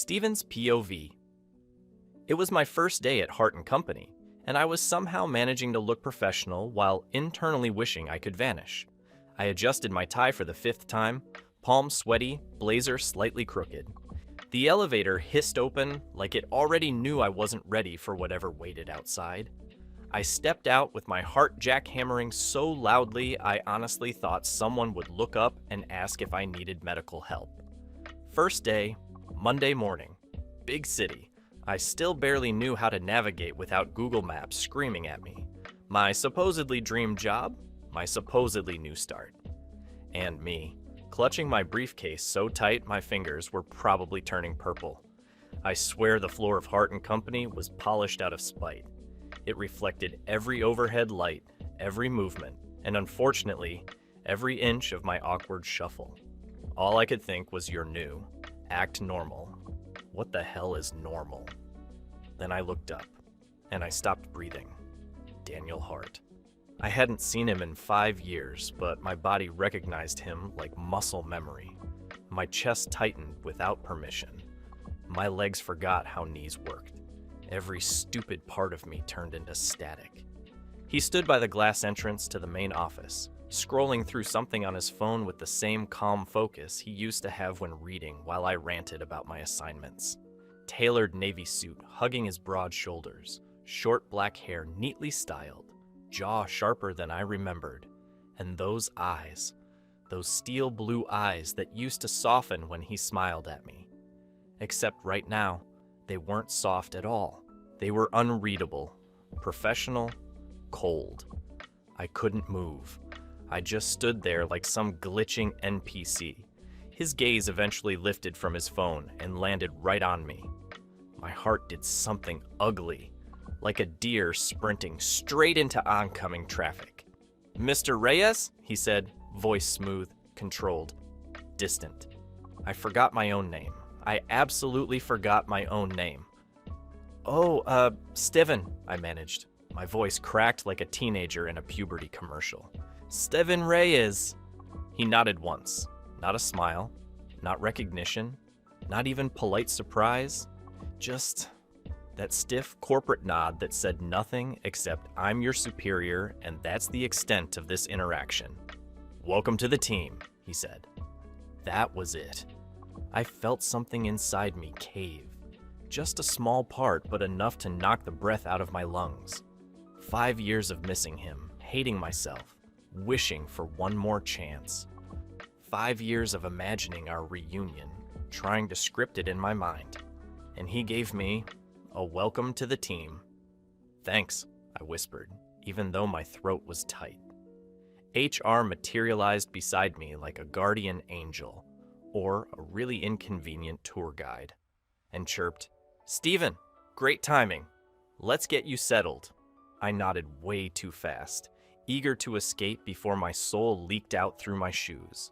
Steven's POV. It was my first day at Heart & Company, and I was somehow managing to look professional while internally wishing I could vanish. I adjusted my tie for the 5th time, palms sweaty, blazer slightly crooked. The elevator hissed open like it already knew I wasn't ready for whatever waited outside. I stepped out with my heart jackhammering so loudly I honestly thought someone would look up and ask if I needed medical help. First day, Monday morning, big city. I still barely knew how to navigate without Google Maps screaming at me. My supposedly dream job, my supposedly new start. And me, clutching my briefcase so tight my fingers were probably turning purple. I swear the floor of Heart & Company was polished out of spite. It reflected every overhead light, every movement, and unfortunately, every inch of my awkward shuffle. All I could think was you're new. Act normal. What the hell is normal? Then I looked up, and I stopped breathing. Daniel Hart. I hadn't seen him in 5 years, but my body recognized him like muscle memory. My chest tightened without permission. My legs forgot how knees worked. Every stupid part of me turned into static. He stood by the glass entrance to the main office, scrolling through something on his phone with the same calm focus he used to have when reading while I ranted about my assignments. Tailored navy suit hugging his broad shoulders, short black hair neatly styled, jaw sharper than I remembered, and those eyes, those steel blue eyes that used to soften when he smiled at me. Except right now, they weren't soft at all. They were unreadable, professional, cold. I couldn't move. I just stood there like some glitching NPC. His gaze eventually lifted from his phone and landed right on me. My heart did something ugly, like a deer sprinting straight into oncoming traffic. "Mr. Reyes?" he said, voice smooth, controlled, distant. I forgot my own name. I absolutely forgot my own name. "Oh, Steven," I managed. My voice cracked like a teenager in a puberty commercial. "Steven Reyes." He nodded once. Not a smile, not recognition, not even polite surprise. Just that stiff corporate nod that said nothing except "I'm your superior and that's the extent of this interaction." "Welcome to the team," he said. That was it. I felt something inside me cave. Just a small part, but enough to knock the breath out of my lungs. 5 years of missing him, hating myself, wishing for one more chance. 5 years of imagining our reunion, trying to script it in my mind. And he gave me a welcome to the team. "Thanks," I whispered, even though my throat was tight. HR materialized beside me like a guardian angel, or a really inconvenient tour guide, and chirped, "Steven, great timing. Let's get you settled." I nodded way too fast, eager to escape before my soul leaked out through my shoes.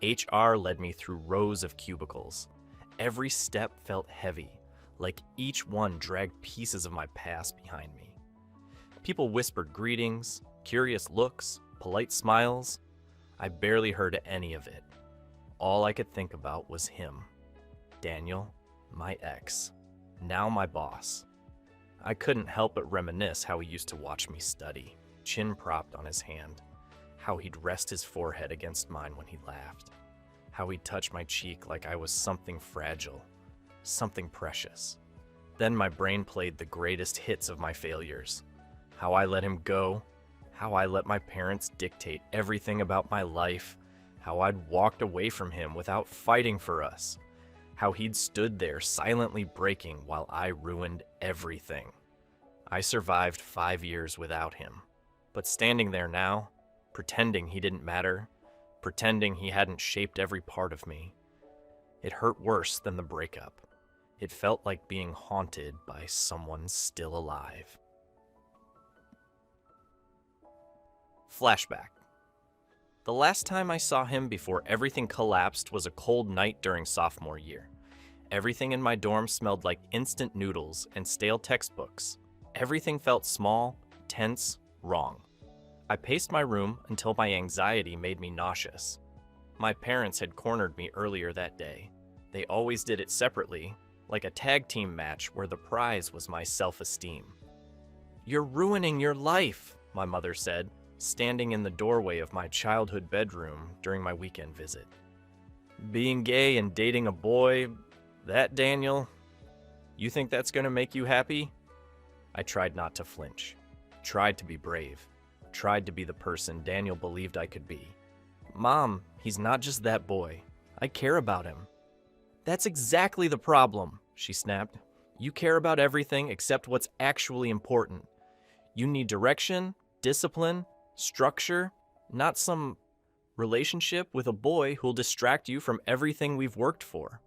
HR led me through rows of cubicles. Every step felt heavy, like each one dragged pieces of my past behind me. People whispered greetings, curious looks, polite smiles. I barely heard any of it. All I could think about was him. Daniel, my ex, now my boss. I couldn't help but reminisce how he used to watch me study, chin propped on his hand, how he'd rest his forehead against mine when he laughed, how he'd touch my cheek like I was something fragile, something precious. Then my brain played the greatest hits of my failures, how I let him go, how I let my parents dictate everything about my life, how I'd walked away from him without fighting for us, how he'd stood there silently breaking while I ruined everything. I survived 5 years without him, but standing there now, pretending he didn't matter, pretending he hadn't shaped every part of me, it hurt worse than the breakup. It felt like being haunted by someone still alive. Flashback. The last time I saw him before everything collapsed was a cold night during sophomore year. Everything in my dorm smelled like instant noodles and stale textbooks. Everything felt small, tense, wrong. I paced my room until my anxiety made me nauseous. My parents had cornered me earlier that day. They always did it separately, like a tag team match where the prize was my self-esteem. "You're ruining your life," my mother said, standing in the doorway of my childhood bedroom during my weekend visit. "Being gay and dating a boy, that, Daniel? You think that's gonna make you happy?" I tried not to flinch, tried to be brave, tried to be the person Daniel believed I could be. "Mom, he's not just that boy. I care about him." "That's exactly the problem," she snapped. "You care about everything except what's actually important. You need direction, discipline, structure, not some relationship with a boy who'll distract you from everything we've worked for."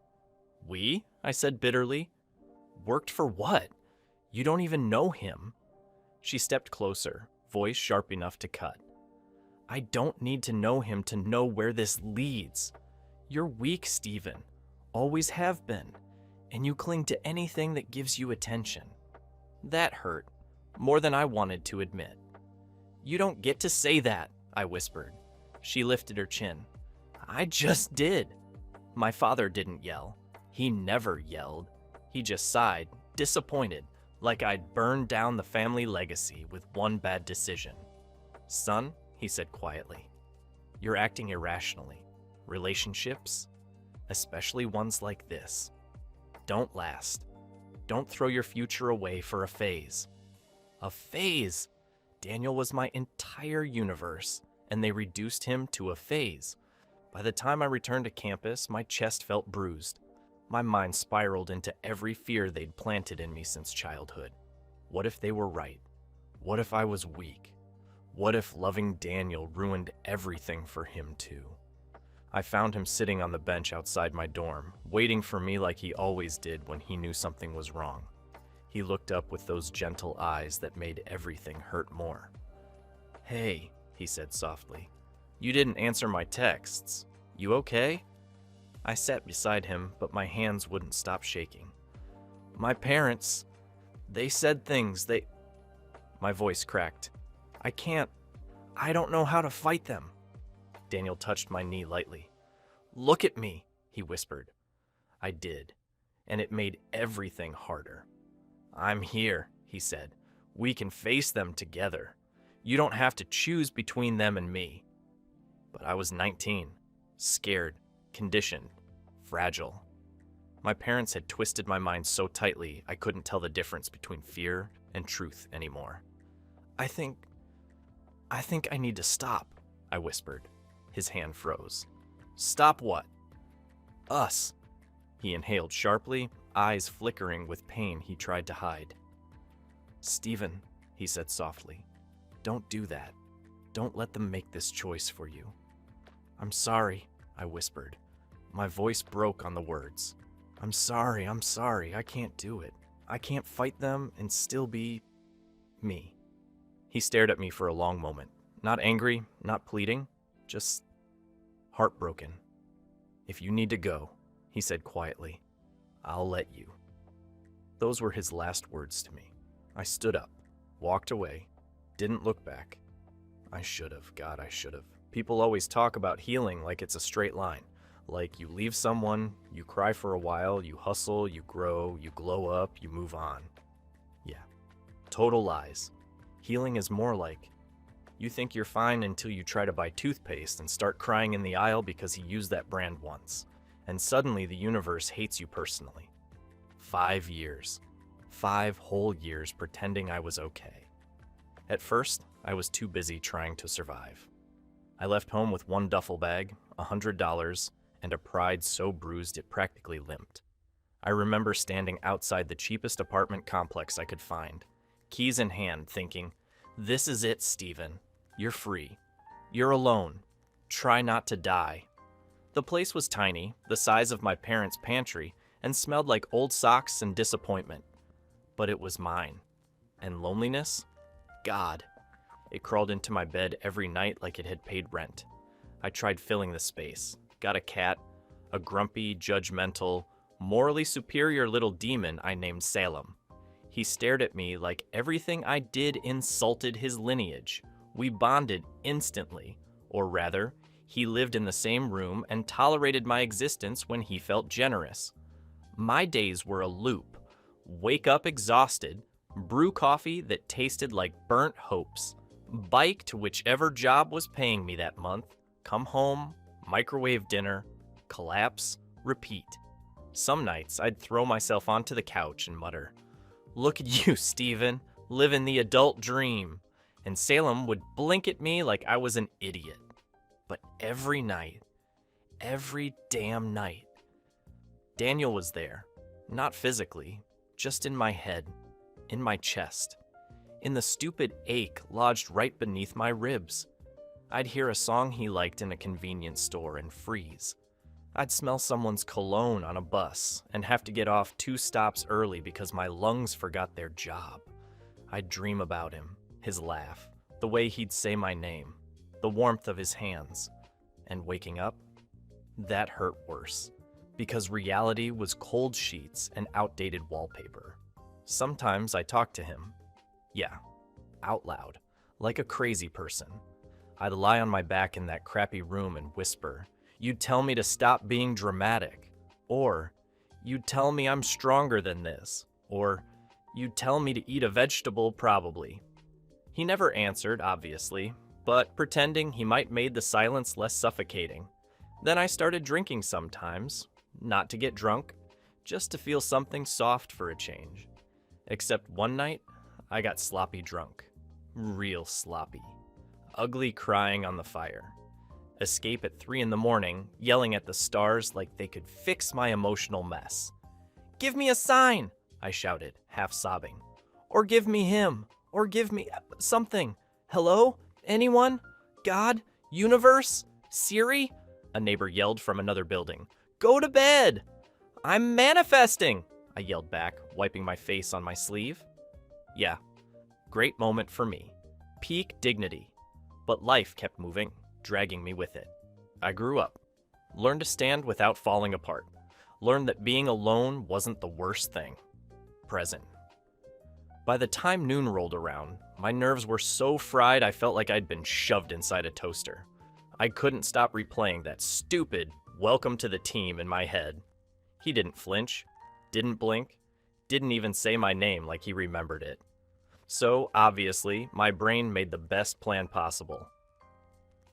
"We?" I said bitterly. "Worked for what? You don't even know him." She stepped closer, voice sharp enough to cut. "I don't need to know him to know where this leads. You're weak, Stephen. Always have been. And you cling to anything that gives you attention." That hurt, more than I wanted to admit. "You don't get to say that," I whispered. She lifted her chin. "I just did." My father didn't yell. He never yelled. He just sighed, disappointed, like I'd burned down the family legacy with one bad decision. "Son," he said quietly, "you're acting irrationally. Relationships, especially ones like this, don't last. Don't throw your future away for a phase." A phase! Daniel was my entire universe, and they reduced him to a phase. By the time I returned to campus, my chest felt bruised. My mind spiraled into every fear they'd planted in me since childhood. What if they were right? What if I was weak? What if loving Daniel ruined everything for him too? I found him sitting on the bench outside my dorm, waiting for me like he always did when he knew something was wrong. He looked up with those gentle eyes that made everything hurt more. "Hey," he said softly, "you didn't answer my texts. You okay?" I sat beside him, but my hands wouldn't stop shaking. "My parents, they said things, My voice cracked. I don't know how to fight them." Daniel touched my knee lightly. "Look at me," he whispered. I did, and it made everything harder. "I'm here," he said. "We can face them together. You don't have to choose between them and me." But I was 19, scared, conditioned, fragile. My parents had twisted my mind so tightly I couldn't tell the difference between fear and truth anymore. I think I need to stop," I whispered. His hand froze. "Stop what?" "Us." He inhaled sharply, eyes flickering with pain he tried to hide. "Stephen," he said softly, "don't do that. Don't let them make this choice for you." "I'm sorry," I whispered. My voice broke on the words. I'm sorry, I can't do it. I can't fight them and still be me." He stared at me for a long moment, not angry, not pleading, just heartbroken. "If you need to go," he said quietly, "I'll let you." Those were his last words to me. I stood up, walked away, didn't look back. I should have, God, I should have. People always talk about healing like it's a straight line. Like you leave someone, you cry for a while, you hustle, you grow, you glow up, you move on. Yeah, total lies. Healing is more like, you think you're fine until you try to buy toothpaste and start crying in the aisle because he used that brand once. And suddenly the universe hates you personally. 5 years. 5 whole years pretending I was okay. At first, I was too busy trying to survive. I left home with one duffel bag, $100, and a pride so bruised it practically limped. I remember standing outside the cheapest apartment complex I could find, keys in hand, thinking, "This is it, Stephen. You're free. You're alone. Try not to die." The place was tiny, the size of my parents' pantry, and smelled like old socks and disappointment. But it was mine. And loneliness? God. It crawled into my bed every night like it had paid rent. I tried filling the space. Got a cat, a grumpy, judgmental, morally superior little demon I named Salem. He stared at me like everything I did insulted his lineage. We bonded instantly, or rather, he lived in the same room and tolerated my existence when he felt generous. My days were a loop. Wake up exhausted, brew coffee that tasted like burnt hopes, bike to whichever job was paying me that month, come home, microwave dinner, collapse, repeat. Some nights I'd throw myself onto the couch and mutter, "Look at you, Steven, living the adult dream." And Salem would blink at me like I was an idiot. But every night, every damn night, Daniel was there. Not physically, just in my head, in my chest, in the stupid ache lodged right beneath my ribs. I'd hear a song he liked in a convenience store and freeze. I'd smell someone's cologne on a bus and have to get off 2 stops early because my lungs forgot their job. I'd dream about him, his laugh, the way he'd say my name, the warmth of his hands. And waking up, that hurt worse, because reality was cold sheets and outdated wallpaper. Sometimes I talked to him. Yeah, out loud, like a crazy person. I'd lie on my back in that crappy room and whisper, "You'd tell me to stop being dramatic," or "You'd tell me I'm stronger than this," or "You'd tell me to eat a vegetable probably." He never answered, obviously, but pretending he might made the silence less suffocating. Then I started drinking sometimes, not to get drunk, just to feel something soft for a change. Except one night, I got sloppy drunk. Real sloppy. Ugly crying on the fire. Escape at 3 in the morning, yelling at the stars like they could fix my emotional mess. "Give me a sign," I shouted, half sobbing. "Or give me him. Or give me something. Hello? Anyone? God? Universe? Siri?" A neighbor yelled from another building. "Go to bed!" "I'm manifesting!" I yelled back, wiping my face on my sleeve. Yeah, great moment for me. Peak dignity. But life kept moving, dragging me with it. I grew up. Learned to stand without falling apart. Learned that being alone wasn't the worst thing. Present. By the time noon rolled around, my nerves were so fried I felt like I'd been shoved inside a toaster. I couldn't stop replaying that stupid "welcome to the team" in my head. He didn't flinch, didn't blink, didn't even say my name like he remembered it. So, obviously, my brain made the best plan possible.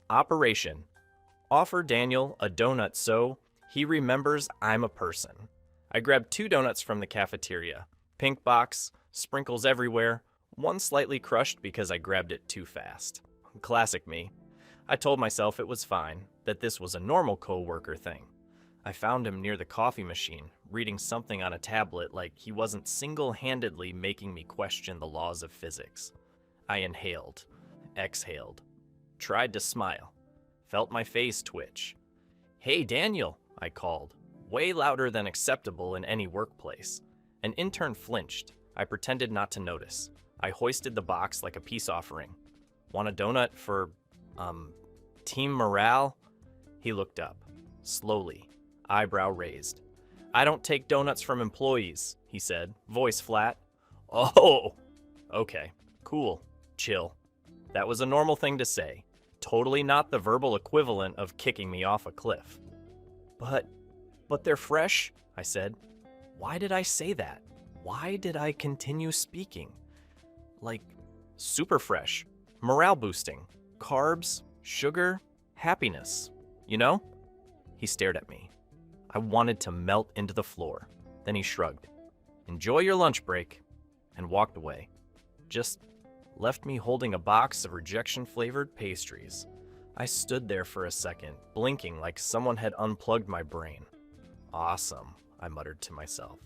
Operation: offer Daniel a donut so he remembers I'm a person. I grabbed 2 donuts from the cafeteria. Pink box, sprinkles everywhere, one slightly crushed because I grabbed it too fast. Classic me. I told myself it was fine, that this was a normal co-worker thing. I found him near the coffee machine, reading something on a tablet like he wasn't single-handedly making me question the laws of physics. I inhaled, exhaled, tried to smile, felt my face twitch. "Hey, Daniel," I called, way louder than acceptable in any workplace. An intern flinched. I pretended not to notice. I hoisted the box like a peace offering. "Want a donut for, team morale?" He looked up, slowly, eyebrow raised. "I don't take donuts from employees," he said, voice flat. "Oh, okay, cool, chill." That was a normal thing to say. Totally not the verbal equivalent of kicking me off a cliff. But they're fresh," I said. Why did I say that? Why did I continue speaking? Like, super fresh, morale boosting, carbs, sugar, happiness, you know? He stared at me. I wanted to melt into the floor. Then he shrugged. "Enjoy your lunch break," and walked away. Just left me holding a box of rejection-flavored pastries. I stood there for a second, blinking like someone had unplugged my brain. "Awesome," I muttered to myself.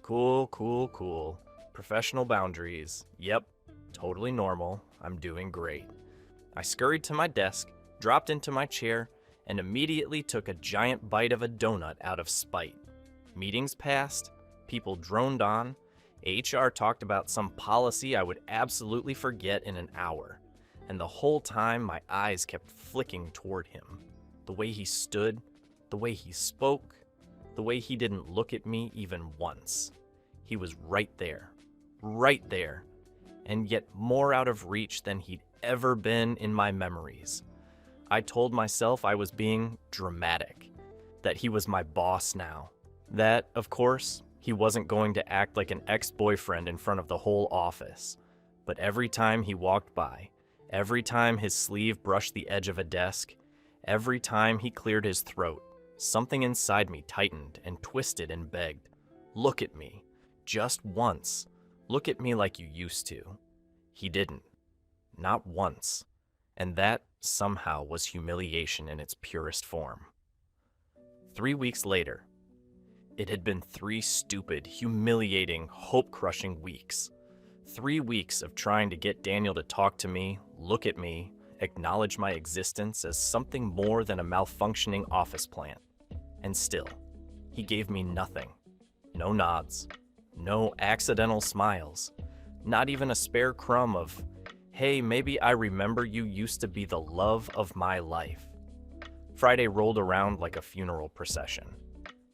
Cool, cool, cool. Professional boundaries. Yep, totally normal. I'm doing great." I scurried to my desk, dropped into my chair, and immediately took a giant bite of a donut out of spite. Meetings passed, people droned on, HR talked about some policy I would absolutely forget in an hour, and the whole time my eyes kept flicking toward him. The way he stood, the way he spoke, the way he didn't look at me even once. He was right there, and yet more out of reach than he'd ever been in my memories. I told myself I was being dramatic, that he was my boss now. That, of course, He wasn't going to act like an ex-boyfriend in front of the whole office. But every time he walked by, every time his sleeve brushed the edge of a desk, every time he cleared his throat, something inside me tightened and twisted and begged, "Look at me. Just once. Look at me like you used to." He didn't. Not once. And that, somehow, was humiliation in its purest form. 3 weeks later, it had been 3 stupid, humiliating, hope-crushing weeks. 3 weeks of trying to get Daniel to talk to me, look at me, acknowledge my existence as something more than a malfunctioning office plant. And still, he gave me nothing. No nods, no accidental smiles, not even a spare crumb of, "Hey, maybe I remember you used to be the love of my life." Friday rolled around like a funeral procession.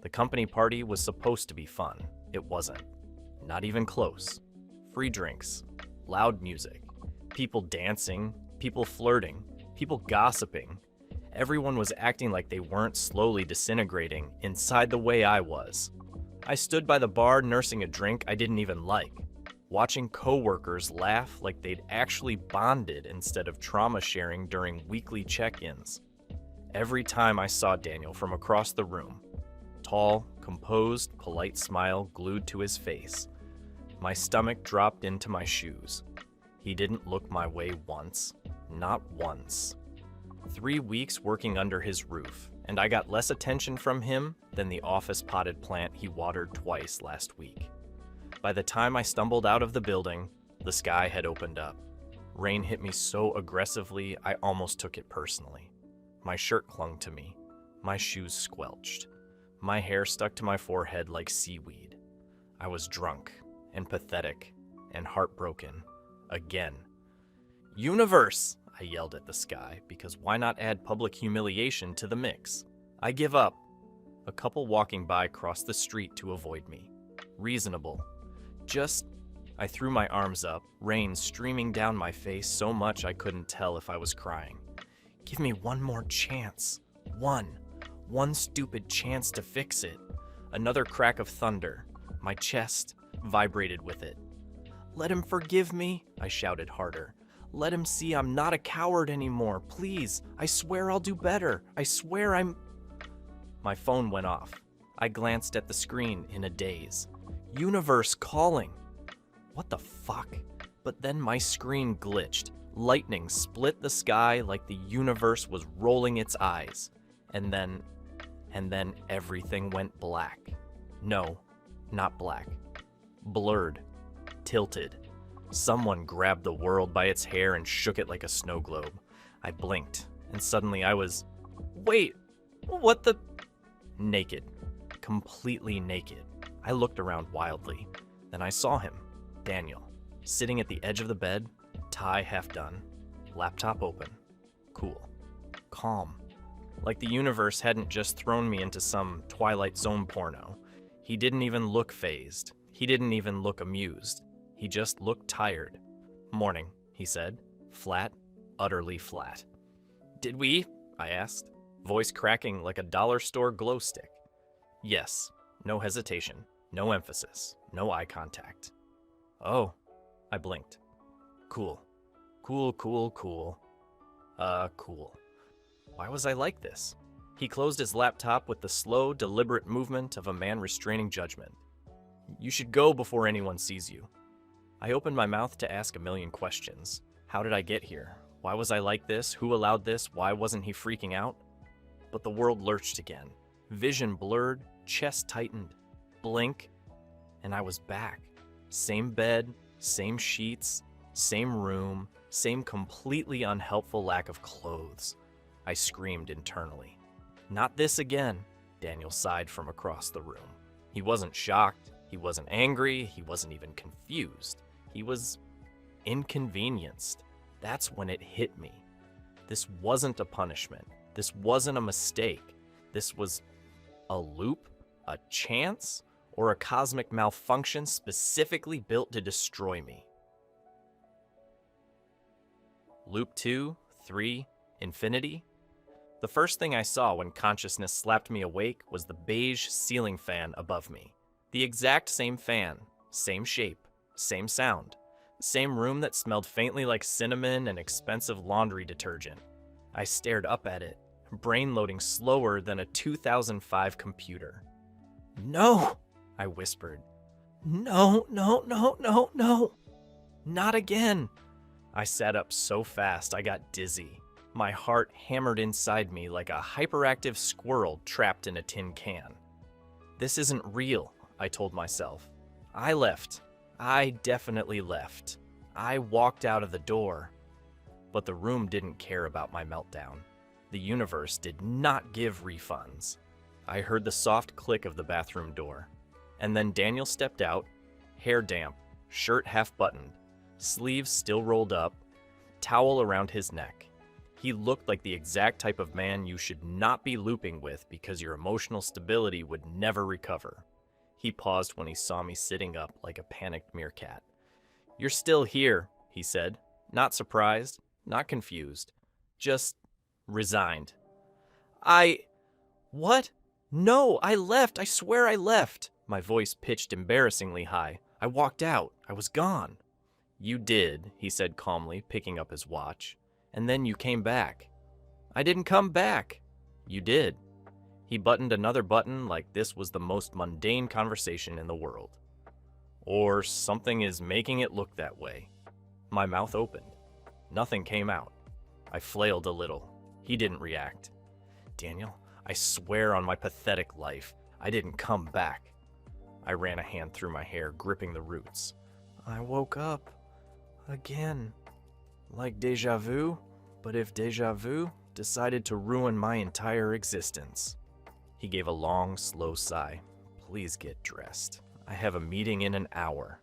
The company party was supposed to be fun. It wasn't. Not even close. Free drinks, loud music, people dancing, people flirting, people gossiping. Everyone was acting like they weren't slowly disintegrating inside the way I was. I stood by the bar nursing a drink I didn't even like, watching coworkers laugh like they'd actually bonded instead of trauma sharing during weekly check-ins. Every time I saw Daniel from across the room, tall, composed, polite smile glued to his face, my stomach dropped into my shoes. He didn't look my way once. Not once. 3 weeks working under his roof, and I got less attention from him than the office potted plant he watered twice last week. By the time I stumbled out of the building, the sky had opened up. Rain hit me so aggressively, I almost took it personally. My shirt clung to me. My shoes squelched. My hair stuck to my forehead like seaweed. I was drunk and pathetic and heartbroken. Again. "Universe!" I yelled at the sky, because why not add public humiliation to the mix? "I give up." A couple walking by crossed the street to avoid me. Reasonable. I threw my arms up, rain streaming down my face so much I couldn't tell if I was crying. Give me one more chance. One stupid chance to fix it. Another crack of thunder. My chest vibrated with it. "Let him forgive me," I shouted harder. "Let him see I'm not a coward anymore, please. I swear I'll do better. I swear I'm..." My phone went off. I glanced at the screen in a daze. Universe calling. What the fuck? But then my screen glitched. Lightning split the sky like the universe was rolling its eyes. And then everything went black. No, not black. Blurred. Tilted. Someone grabbed the world by its hair and shook it like a snow globe. I blinked, and suddenly I was... Wait, what the... Naked. Completely naked. I looked around wildly. Then I saw him, Daniel, sitting at the edge of the bed, tie half done, laptop open, cool, calm. Like the universe hadn't just thrown me into some Twilight Zone porno. He didn't even look fazed. He didn't even look amused. He just looked tired. "Morning," he said. Flat, utterly flat. "Did we?" I asked, voice cracking like a dollar store glow stick. Yes. No hesitation. No emphasis. No eye contact. "Oh." I blinked. Cool. Cool. Cool. Why was I like this? He closed his laptop with the slow, deliberate movement of a man restraining judgment. "You should go before anyone sees you." I opened my mouth to ask a million questions. How did I get here? Why was I like this? Who allowed this? Why wasn't he freaking out? But the world lurched again. Vision blurred, chest tightened. Blink, and I was back. Same bed, same sheets, same room, same completely unhelpful lack of clothes. I screamed internally. "Not this again," Daniel sighed from across the room. He wasn't shocked, he wasn't angry, he wasn't even confused. He was inconvenienced. That's when it hit me. This wasn't a punishment. This wasn't a mistake. This was a loop, a chance, or a cosmic malfunction specifically built to destroy me. Loop 2, 3, infinity? The first thing I saw when consciousness slapped me awake was the beige ceiling fan above me. The exact same fan, same shape, same sound, same room that smelled faintly like cinnamon and expensive laundry detergent. I stared up at it, brain loading slower than a 2005 computer. "No," I whispered. "No, no, no, no, no. Not again." I sat up so fast I got dizzy. My heart hammered inside me like a hyperactive squirrel trapped in a tin can. "This isn't real," I told myself. I left. I definitely left. I walked out of the door. But the room didn't care about my meltdown. The universe did not give refunds. I heard the soft click of the bathroom door. And then Daniel stepped out, hair damp, shirt half buttoned, sleeves still rolled up, towel around his neck. He looked like the exact type of man you should not be looping with because your emotional stability would never recover. He paused when he saw me sitting up like a panicked meerkat. "You're still here," he said, not surprised, not confused, just resigned. What? No, I left. I swear I left." My voice pitched embarrassingly high. "I walked out. I was gone." "You did," he said calmly, picking up his watch. "And then you came back." "I didn't come back." "You did." He buttoned another button like this was the most mundane conversation in the world. "Or something is making it look that way." My mouth opened. Nothing came out. I flailed a little. He didn't react. "Daniel, I swear on my pathetic life, I didn't come back." I ran a hand through my hair, gripping the roots. "I woke up. Again. Like déjà vu, but if déjà vu decided to ruin my entire existence." He gave a long, slow sigh. "Please get dressed. I have a meeting in an hour."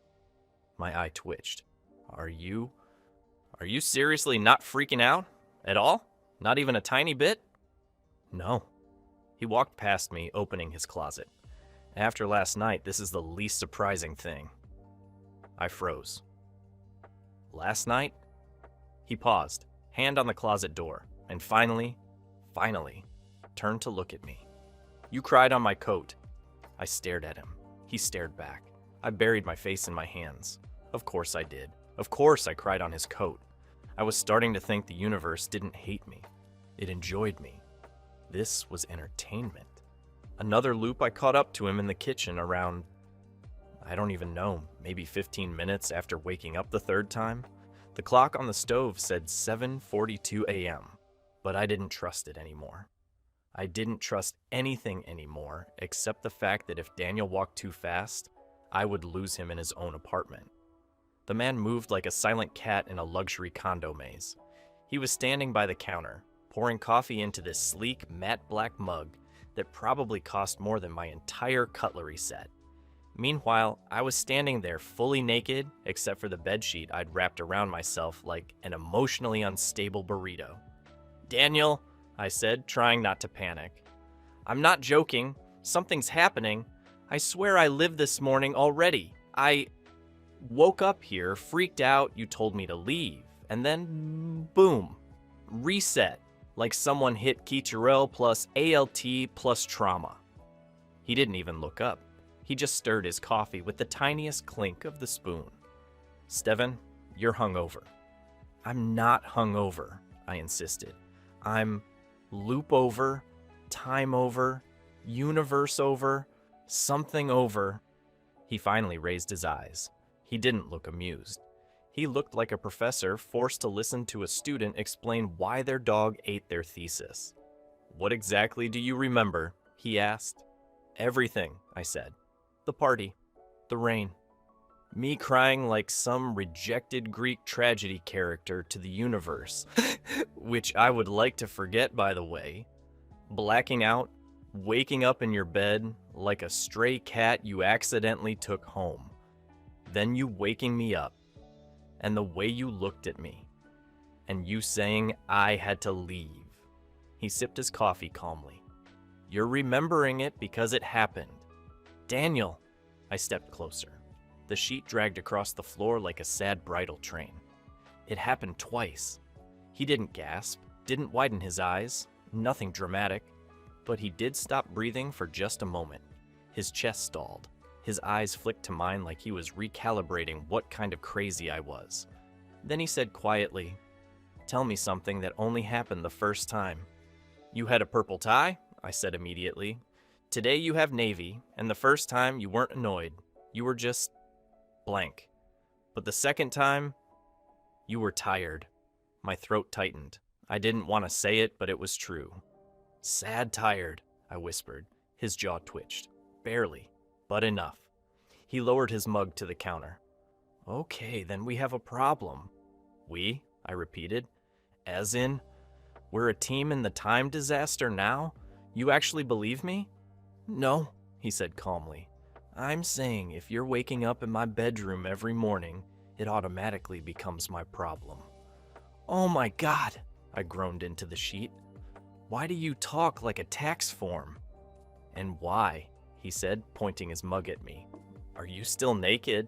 My eye twitched. Are you seriously not freaking out? At all? Not even a tiny bit?" "No." He walked past me, opening his closet. "After last night, this is the least surprising thing." I froze. "Last night?" He paused, hand on the closet door, and finally, turned to look at me. "You cried on my coat." I stared at him. He stared back. I buried my face in my hands. Of course I did. Of course I cried on his coat. I was starting to think the universe didn't hate me. It enjoyed me. This was entertainment. Another loop, I caught up to him in the kitchen around, I don't even know, maybe 15 minutes after waking up the third time. The clock on the stove said 7:42 a.m., but I didn't trust it anymore. I didn't trust anything anymore except the fact that if Daniel walked too fast, I would lose him in his own apartment. The man moved like a silent cat in a luxury condo maze. He was standing by the counter, pouring coffee into this sleek, matte black mug that probably cost more than my entire cutlery set. Meanwhile, I was standing there fully naked, except for the bedsheet I'd wrapped around myself like an emotionally unstable burrito. "Daniel," I said, trying not to panic. "I'm not joking. Something's happening. I swear I lived this morning already. I woke up here, freaked out, you told me to leave, and then boom, reset, like someone hit Keyturrell plus ALT plus trauma." He didn't even look up. He just stirred his coffee with the tiniest clink of the spoon. "Steven, you're hungover." "I'm not hungover," I insisted. "I'm loop over, time over, universe over, something over." He finally raised his eyes. He didn't look amused. He looked like a professor forced to listen to a student explain why their dog ate their thesis. "What exactly do you remember?" he asked. "Everything," I said. "The party, the rain, me crying like some rejected Greek tragedy character to the universe, which I would like to forget, by the way, blacking out, waking up in your bed like a stray cat you accidentally took home, then you waking me up, and the way you looked at me, and you saying I had to leave." He sipped his coffee calmly. "You're remembering it because it happened." "Daniel." I stepped closer. The sheet dragged across the floor like a sad bridal train. "It happened twice." He didn't gasp, didn't widen his eyes, nothing dramatic, but he did stop breathing for just a moment. His chest stalled. His eyes flicked to mine like he was recalibrating what kind of crazy I was. Then he said quietly, "Tell me something that only happened the first time." "You had a purple tie?" I said immediately. "Today you have navy, and the first time you weren't annoyed. You were just blank. But the second time, you were tired." My throat tightened. I didn't want to say it, but it was true. "Sad tired," I whispered. His jaw twitched. Barely, but enough. He lowered his mug to the counter. "Okay, then we have a problem." "We?" I repeated. "As in, we're a team in the time disaster now? You actually believe me?" "No," he said calmly. "I'm saying if you're waking up in my bedroom every morning, it automatically becomes my problem." "Oh my God," I groaned into the sheet. "Why do you talk like a tax form?" "And why?" he said, pointing his mug at me. "Are you still naked?"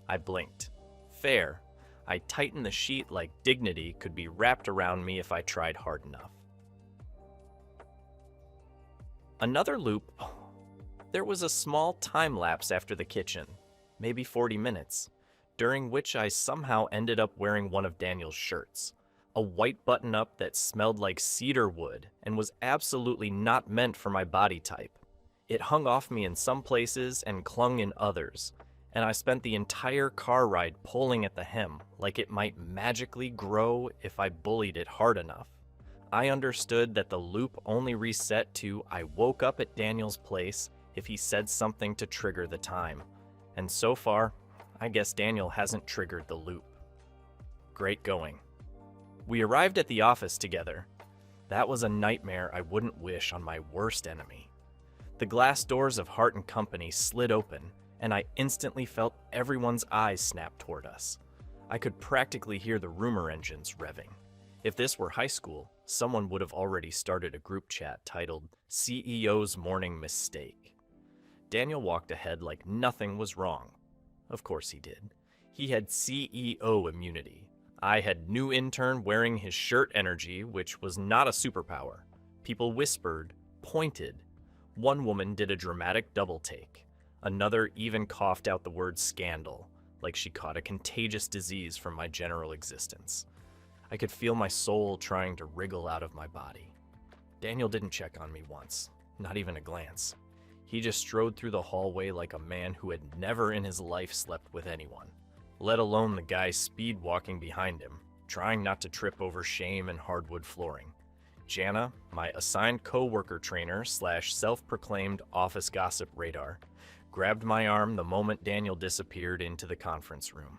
I blinked. Fair. I tightened the sheet like dignity could be wrapped around me if I tried hard enough. Another loop. There was a small time lapse after the kitchen, maybe 40 minutes, during which I somehow ended up wearing one of Daniel's shirts, a white button-up that smelled like cedar wood and was absolutely not meant for my body type. It hung off me in some places and clung in others, and I spent the entire car ride pulling at the hem like it might magically grow if I bullied it hard enough. I understood that the loop only reset to I woke up at Daniel's place if he said something to trigger the time. And so far, I guess Daniel hasn't triggered the loop. Great going. We arrived at the office together. That was a nightmare I wouldn't wish on my worst enemy. The glass doors of Hart & Company slid open, and I instantly felt everyone's eyes snap toward us. I could practically hear the rumor engines revving. If this were high school, someone would have already started a group chat titled CEO's Morning Mistake. Daniel walked ahead like nothing was wrong. Of course he did. He had CEO immunity. I had new intern wearing his shirt energy, which was not a superpower. People whispered, pointed. One woman did a dramatic double take. Another even coughed out the word scandal, like she caught a contagious disease from my general existence. I could feel my soul trying to wriggle out of my body. Daniel didn't check on me once, not even a glance. He just strode through the hallway like a man who had never in his life slept with anyone, let alone the guy speed walking behind him, trying not to trip over shame and hardwood flooring. Jana, my assigned co-worker trainer / self-proclaimed office gossip radar, grabbed my arm the moment Daniel disappeared into the conference room.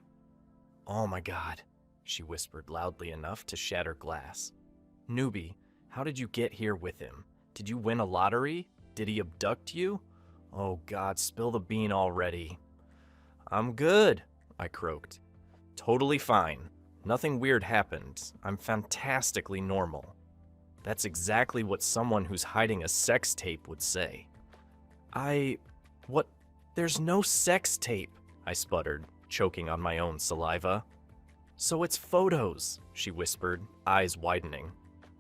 "Oh my God," she whispered loudly enough to shatter glass. "Newbie, how did you get here with him? Did you win a lottery? Did he abduct you? Oh God, spill the bean already." "I'm good," I croaked. "Totally fine. Nothing weird happened. I'm fantastically normal." That's exactly what someone who's hiding a sex tape would say. What? There's no sex tape," I sputtered, choking on my own saliva. "So it's photos," she whispered, eyes widening.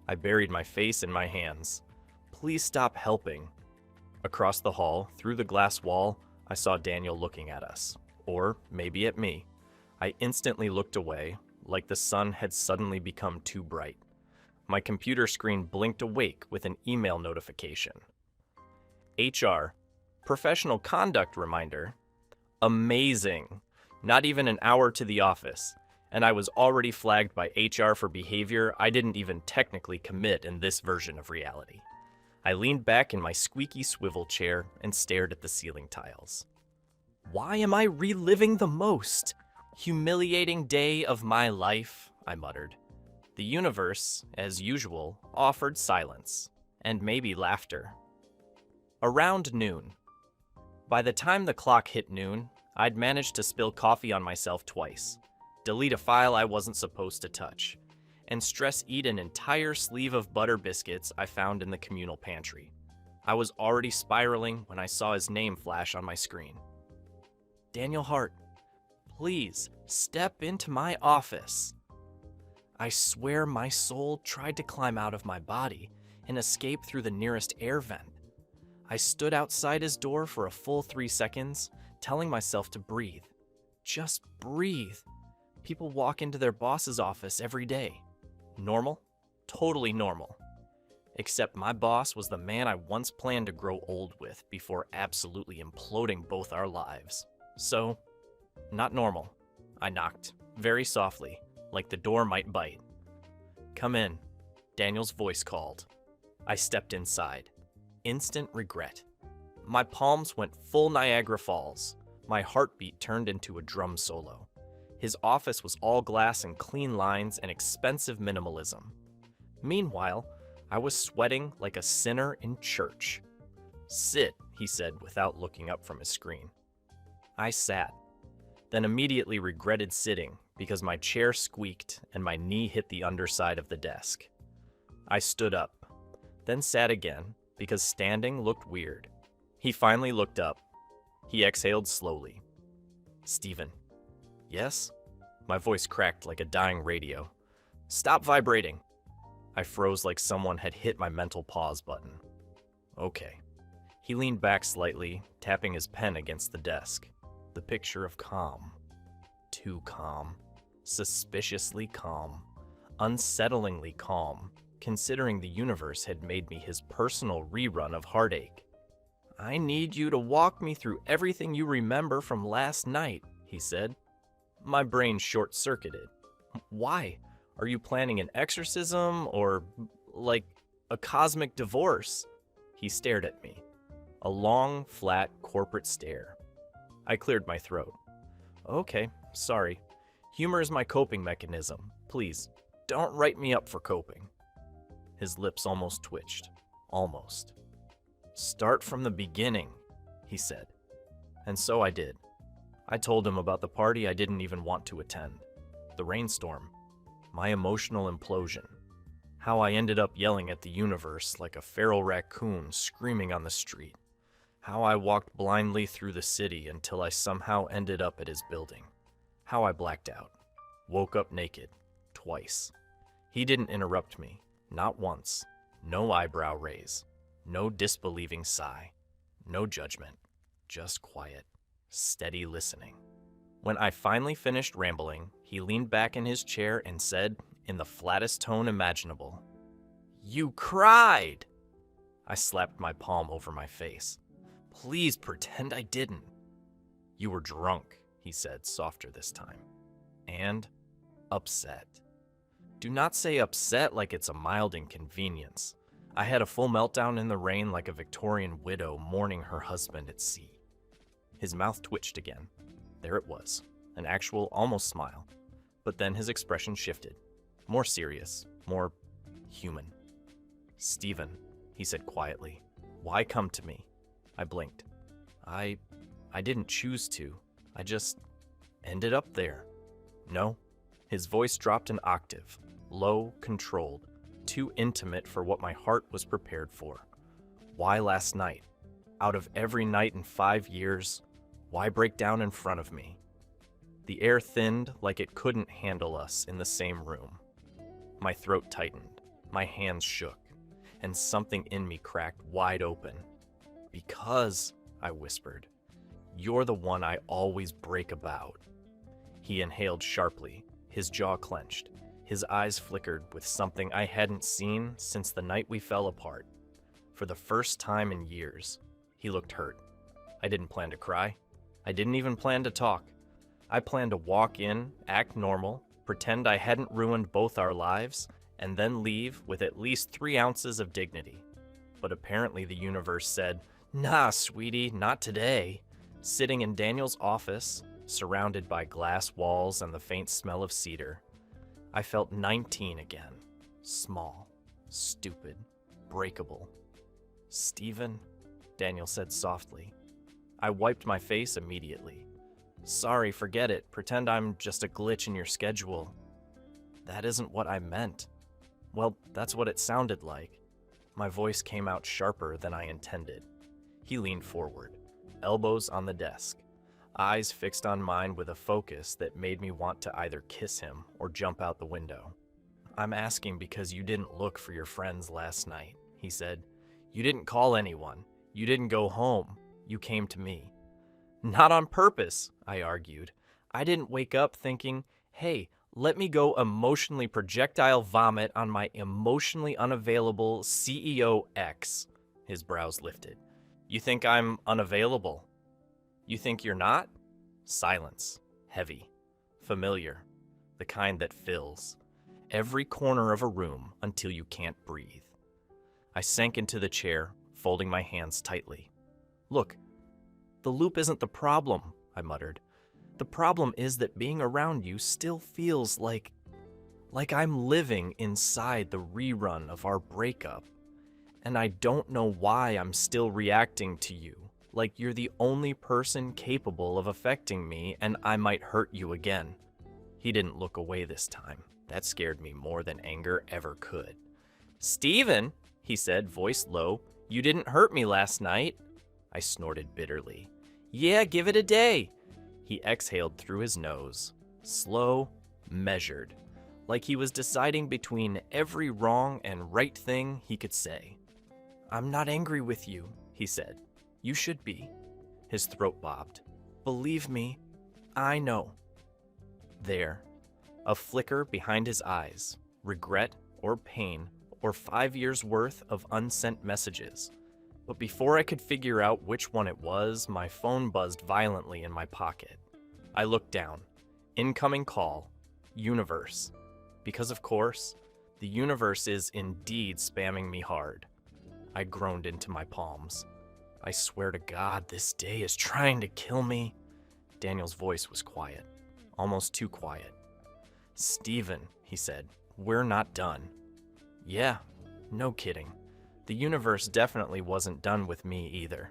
I buried my face in my hands. "Please stop helping." Across the hall, through the glass wall, I saw Daniel looking at us. Or maybe at me. I instantly looked away, like the sun had suddenly become too bright. My computer screen blinked awake with an email notification. HR. Professional conduct reminder. Amazing. Not even an hour to the office. And I was already flagged by HR for behavior I didn't even technically commit in this version of reality. I leaned back in my squeaky swivel chair and stared at the ceiling tiles. Why am I reliving the most humiliating day of my life? I muttered. The universe, as usual, offered silence, and maybe laughter. Around noon. By the time the clock hit noon, I'd managed to spill coffee on myself twice, delete a file I wasn't supposed to touch, and stress-eat an entire sleeve of butter biscuits I found in the communal pantry. I was already spiraling when I saw his name flash on my screen. "Daniel Hart, please step into my office." I swear my soul tried to climb out of my body and escape through the nearest air vent. I stood outside his door for a full 3 seconds, telling myself to breathe. Just breathe. People walk into their boss's office every day. Normal? Totally normal. Except my boss was the man I once planned to grow old with before absolutely imploding both our lives. So, not normal. I knocked, very softly, like the door might bite. "Come in," Daniel's voice called. I stepped inside. Instant regret. My palms went full Niagara Falls. My heartbeat turned into a drum solo. His office was all glass and clean lines and expensive minimalism. Meanwhile, I was sweating like a sinner in church. "Sit," he said without looking up from his screen. I sat, then immediately regretted sitting because my chair squeaked and my knee hit the underside of the desk. I stood up, then sat again because standing looked weird. He finally looked up. He exhaled slowly. "Steven." "Yes?" My voice cracked like a dying radio. "Stop vibrating." I froze like someone had hit my mental pause button. "Okay." He leaned back slightly, tapping his pen against the desk. The picture of calm. Too calm. Suspiciously calm. Unsettlingly calm, considering the universe had made me his personal rerun of heartache. "I need you to walk me through everything you remember from last night," he said. My brain short-circuited. "Why? Are you planning an exorcism or, like, a cosmic divorce?" He stared at me. A long, flat, corporate stare. I cleared my throat. "Okay, sorry. Humor is my coping mechanism. Please, don't write me up for coping." His lips almost twitched. Almost. "Start from the beginning," he said. And so I did. I told him about the party I didn't even want to attend. The rainstorm. My emotional implosion. How I ended up yelling at the universe like a feral raccoon screaming on the street. How I walked blindly through the city until I somehow ended up at his building. How I blacked out. Woke up naked. Twice. He didn't interrupt me. Not once. No eyebrow raise. No disbelieving sigh. No judgment. Just quiet. Steady listening. When I finally finished rambling, he leaned back in his chair and said, in the flattest tone imaginable, "You cried!" I slapped my palm over my face. "Please pretend I didn't." "You were drunk," he said, softer this time. "And upset." Do not say upset like it's a mild inconvenience. I had a full meltdown in the rain like a Victorian widow mourning her husband at sea. His mouth twitched again. There it was, an actual almost smile. But then his expression shifted. More serious, more human. "Steven," he said quietly, "why come to me?" I blinked. I didn't choose to. I just ended up there. No. His voice dropped an octave, low, controlled, too intimate for what my heart was prepared for. Why last night? Out of every night in 5 years, why break down in front of me? The air thinned like it couldn't handle us in the same room. My throat tightened, my hands shook, and something in me cracked wide open. "Because," I whispered, "you're the one I always break about." He inhaled sharply, his jaw clenched, his eyes flickered with something I hadn't seen since the night we fell apart. For the first time in years, he looked hurt. I didn't plan to cry. I didn't even plan to talk. I planned to walk in, act normal, pretend I hadn't ruined both our lives, and then leave with at least 3 ounces of dignity. But apparently the universe said, "Nah, sweetie, not today." Sitting in Daniel's office, surrounded by glass walls and the faint smell of cedar, I felt 19 again. Small, stupid, breakable. "Steven," Daniel said softly. I wiped my face immediately. "Sorry, forget it. Pretend I'm just a glitch in your schedule." "That isn't what I meant." "Well, that's what it sounded like." My voice came out sharper than I intended. He leaned forward, elbows on the desk, eyes fixed on mine with a focus that made me want to either kiss him or jump out the window. "I'm asking because you didn't look for your friends last night," he said. "You didn't call anyone. You didn't go home. You came to me. Not on purpose, I argued. I didn't wake up thinking, hey, let me go emotionally projectile vomit on my emotionally unavailable CEO X. His brows lifted. You think I'm unavailable? You think you're not? Silence. Heavy. Familiar. The kind that fills every corner of a room until you can't breathe. I sank into the chair, folding my hands tightly. Look, the loop isn't the problem, I muttered. The problem is that being around you still feels like I'm living inside the rerun of our breakup. And I don't know why I'm still reacting to you, like you're the only person capable of affecting me and I might hurt you again. He didn't look away this time. That scared me more than anger ever could. Steven, he said, voice low, you didn't hurt me last night. I snorted bitterly. Yeah, give it a day. He exhaled through his nose, slow, measured, like he was deciding between every wrong and right thing he could say. I'm not angry with you, he said. You should be. His throat bobbed. Believe me, I know. There, a flicker behind his eyes, regret or pain or 5 years' worth of unsent messages. But before I could figure out which one it was, my phone buzzed violently in my pocket. I looked down. Incoming call. Universe. Because of course, the universe is indeed spamming me hard. I groaned into my palms. I swear to God, this day is trying to kill me. Daniel's voice was quiet. Almost too quiet. Steven, he said, we're not done. Yeah, no kidding. The universe definitely wasn't done with me either.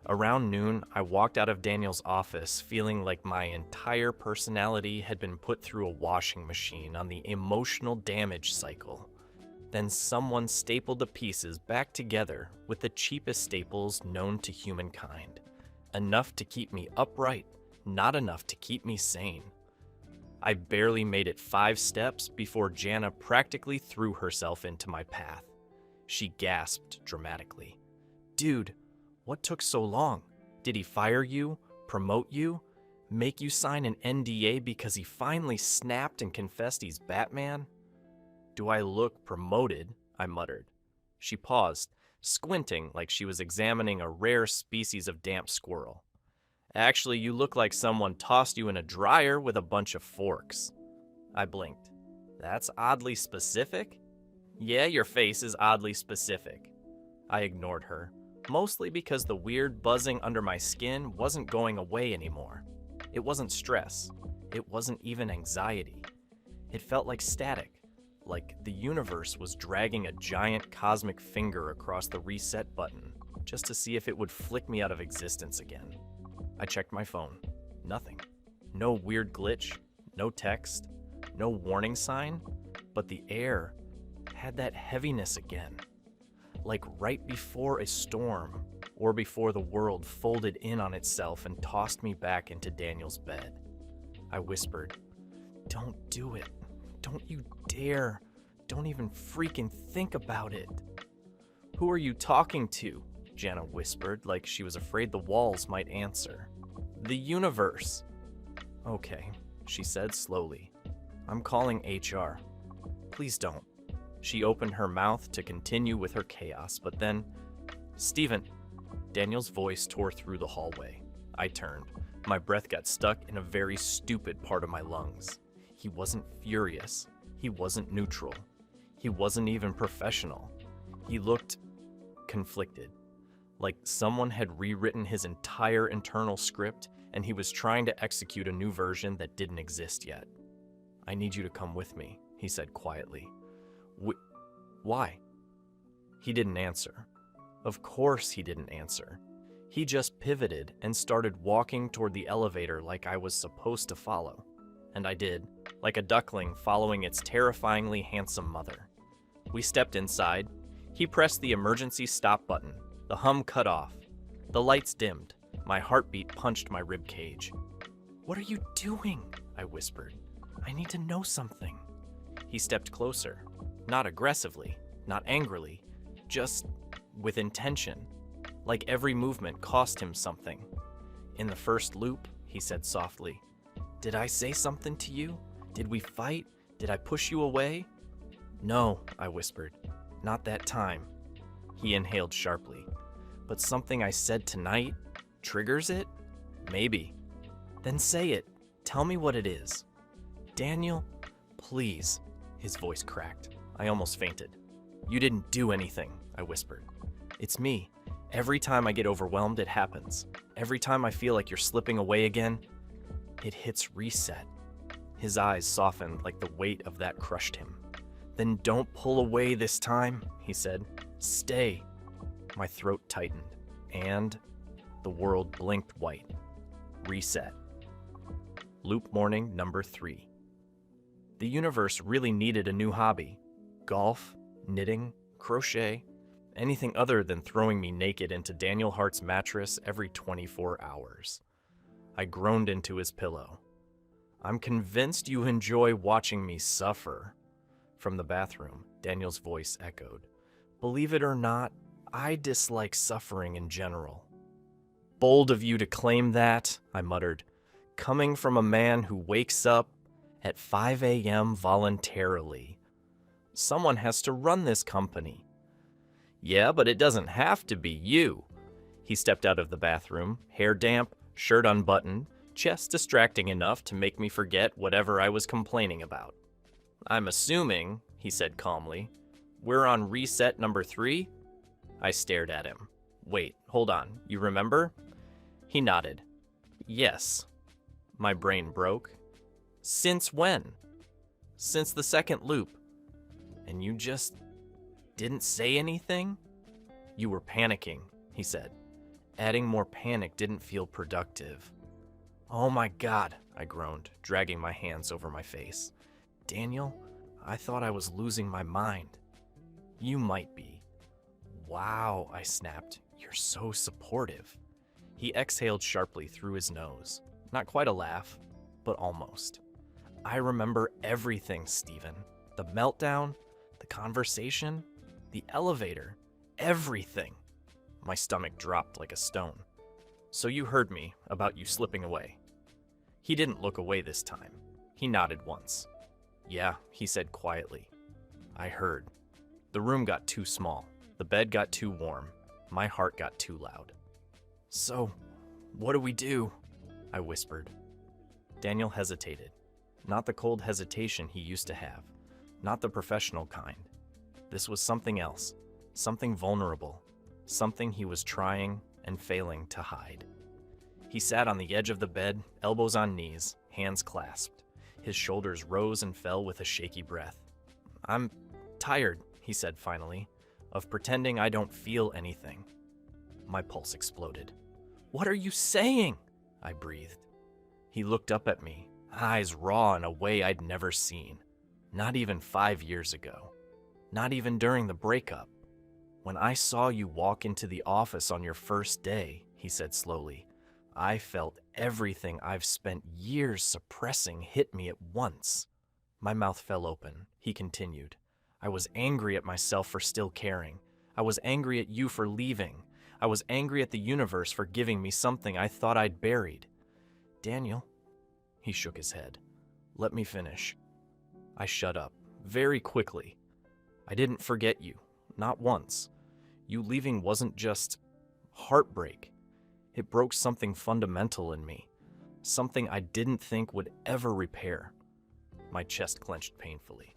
Around noon, I walked out of Daniel's office feeling like my entire personality had been put through a washing machine on the emotional damage cycle. Then someone stapled the pieces back together with the cheapest staples known to humankind. Enough to keep me upright, not enough to keep me sane. I barely made it 5 steps before Jana practically threw herself into my path. She gasped dramatically. Dude, what took so long? Did he fire you, promote you, make you sign an NDA because he finally snapped and confessed he's Batman? Do I look promoted? I muttered. She paused, squinting like she was examining a rare species of damp squirrel. Actually, you look like someone tossed you in a dryer with a bunch of forks. I blinked. That's oddly specific? Yeah, your face is oddly specific. I ignored her, mostly because the weird buzzing under my skin wasn't going away anymore. It wasn't stress. It wasn't even anxiety. It felt like static, like the universe was dragging a giant cosmic finger across the reset button just to see if it would flick me out of existence again. I checked my phone. Nothing. No weird glitch, no text, no warning sign, but the air had that heaviness again, like right before a storm or before the world folded in on itself and tossed me back into Daniel's bed. I whispered, "Don't do it. Don't you dare. Don't even freaking think about it." "Who are you talking to?" Jana whispered, like she was afraid the walls might answer. "The universe." "Okay," she said slowly. "I'm calling HR." "Please don't." She opened her mouth to continue with her chaos, but then, "Steven." Daniel's voice tore through the hallway. I turned. My breath got stuck in a very stupid part of my lungs. He wasn't furious. He wasn't neutral. He wasn't even professional. He looked conflicted, like someone had rewritten his entire internal script and he was trying to execute a new version that didn't exist yet. "I need you to come with me," he said quietly. Why? He didn't answer. Of course he didn't answer. He just pivoted and started walking toward the elevator like I was supposed to follow. And I did, like a duckling following its terrifyingly handsome mother. We stepped inside. He pressed the emergency stop button. The hum cut off. The lights dimmed. My heartbeat punched my rib cage. "What are you doing?" I whispered. "I need to know something." He stepped closer. Not aggressively, not angrily, just with intention. like every movement cost him something. In the first loop, he said softly, "Did I say something to you? Did we fight? Did I push you away?" "No," I whispered. "Not that time." He inhaled sharply. "But something I said tonight triggers it? Maybe." "Then say it. Tell me what it is." "Daniel, please." His voice cracked. I almost fainted. "You didn't do anything," I whispered. "It's me. Every time I get overwhelmed, it happens. Every time I feel like you're slipping away again, it hits reset." His eyes softened like the weight of that crushed him. "Then don't pull away this time," he said. "Stay." My throat tightened, and the world blinked white. Reset. Loop morning number 3. The universe really needed a new hobby. Golf, knitting, crochet, anything other than throwing me naked into Daniel Hart's mattress every 24 hours. I groaned into his pillow. "I'm convinced you enjoy watching me suffer." From the bathroom, Daniel's voice echoed. "Believe it or not, I dislike suffering in general." "Bold of you to claim that," I muttered, "coming from a man who wakes up at 5 a.m. voluntarily. Someone has to run this company." "Yeah, but it doesn't have to be you." He stepped out of the bathroom, hair damp, shirt unbuttoned, chest distracting enough to make me forget whatever I was complaining about. "I'm assuming," he said calmly, "we're on reset number 3? I stared at him. "Wait, hold on, you remember?" He nodded. "Yes." My brain broke. "Since when?" "Since the second loop." "And you just didn't say anything?" "You were panicking," he said. Adding more panic didn't feel productive. "Oh my God," I groaned, dragging my hands over my face. "Daniel, I thought I was losing my mind." "You might be." "Wow," I snapped. "You're so supportive." He exhaled sharply through his nose. Not quite a laugh, but almost. "I remember everything, Stephen. The meltdown, the conversation, the elevator, everything." My stomach dropped like a stone. "So you heard me about you slipping away." He didn't look away this time. He nodded once. "Yeah," he said quietly. "I heard." The room got too small. The bed got too warm. My heart got too loud. "So, what do we do?" I whispered. Daniel hesitated. Not the cold hesitation he used to have. Not the professional kind. This was something else. Something vulnerable. Something he was trying and failing to hide. He sat on the edge of the bed, elbows on knees, hands clasped. His shoulders rose and fell with a shaky breath. "I'm tired," he said finally, "of pretending I don't feel anything." My pulse exploded. "What are you saying?" I breathed. He looked up at me, eyes raw in a way I'd never seen. Not even 5 years ago. Not even during the breakup. "When I saw you walk into the office on your first day," he said slowly, "I felt everything I've spent years suppressing hit me at once." My mouth fell open. He continued. "I was angry at myself for still caring. I was angry at you for leaving. I was angry at the universe for giving me something I thought I'd buried." "Daniel," he shook his head. "Let me finish." I shut up, very quickly. "I didn't forget you, not once. You leaving wasn't just heartbreak. It broke something fundamental in me, something I didn't think would ever repair." My chest clenched painfully.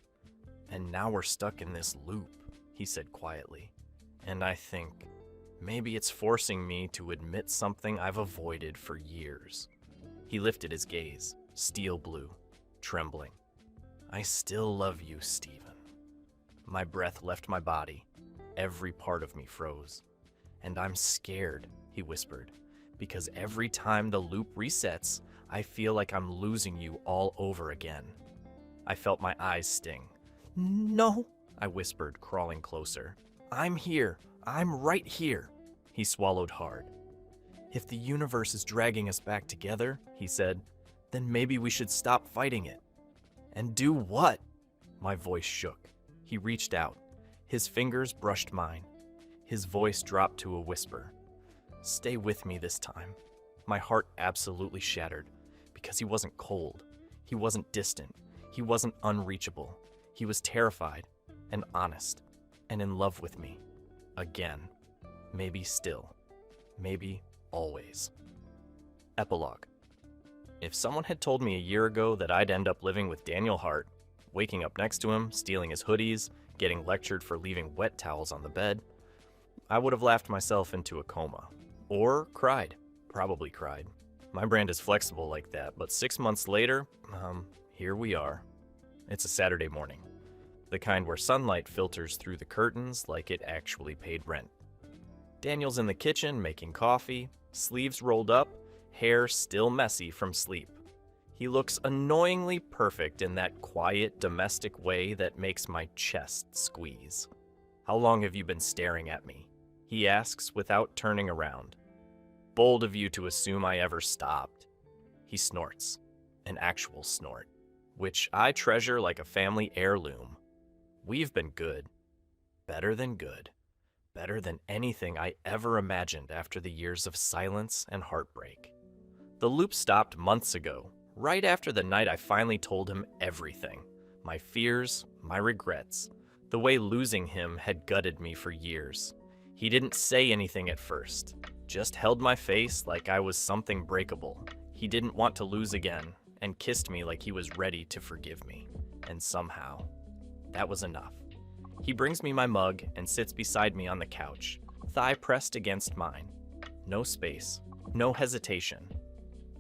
"And now we're stuck in this loop," he said quietly. "And I think maybe it's forcing me to admit something I've avoided for years." He lifted his gaze, steel blue, trembling. "I still love you, Stephen." My breath left my body. Every part of me froze. "And I'm scared," he whispered, "because every time the loop resets, I feel like I'm losing you all over again." I felt my eyes sting. "No," I whispered, crawling closer. "I'm here. I'm right here." He swallowed hard. "If the universe is dragging us back together," he said, "then maybe we should stop fighting it." "And do what?" My voice shook. He reached out. His fingers brushed mine. His voice dropped to a whisper. Stay with me this time. My heart absolutely shattered because he wasn't cold. He wasn't distant. He wasn't unreachable. He was terrified and honest and in love with me. Again. Maybe still. Maybe always. Epilogue. If someone had told me a year ago that I'd end up living with Daniel Hart, waking up next to him, stealing his hoodies, getting lectured for leaving wet towels on the bed, I would have laughed myself into a coma. Or cried. Probably cried. My brand is flexible like that, but 6 months later, here we are. It's a Saturday morning. The kind where sunlight filters through the curtains like it actually paid rent. Daniel's in the kitchen making coffee, sleeves rolled up, hair still messy from sleep. He looks annoyingly perfect in that quiet, domestic way that makes my chest squeeze. "How long have you been staring at me?" he asks without turning around. "Bold of you to assume I ever stopped." He snorts, an actual snort, which I treasure like a family heirloom. We've been good. Better than good. Better than anything I ever imagined after the years of silence and heartbreak. The loop stopped months ago, right after the night I finally told him everything. My fears, my regrets, the way losing him had gutted me for years. He didn't say anything at first, just held my face like I was something breakable. He didn't want to lose again, and kissed me like he was ready to forgive me. And somehow, that was enough. He brings me my mug and sits beside me on the couch, thigh pressed against mine. No space, no hesitation.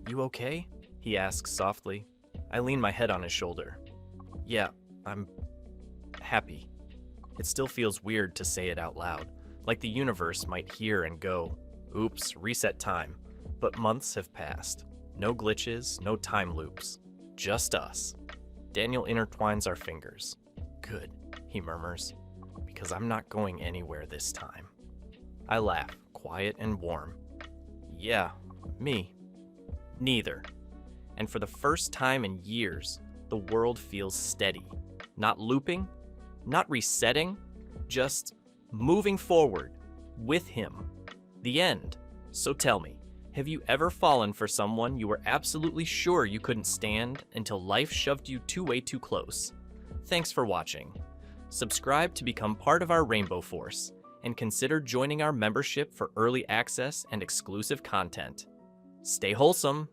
"You okay?" he asks softly. I lean my head on his shoulder. "Yeah, I'm happy." It still feels weird to say it out loud, like the universe might hear and go, "Oops, reset time." But months have passed. No glitches, no time loops. Just us. Daniel intertwines our fingers. "Good," he murmurs, "because I'm not going anywhere this time." I laugh, quiet and warm. "Yeah, me. Neither." And for the first time in years, the world feels steady. Not looping, not resetting, just moving forward with him. The end. So tell me, have you ever fallen for someone you were absolutely sure you couldn't stand until life shoved you way too close? Thanks for watching. Subscribe to become part of our Rainbow Force, and consider joining our membership for early access and exclusive content. Stay wholesome.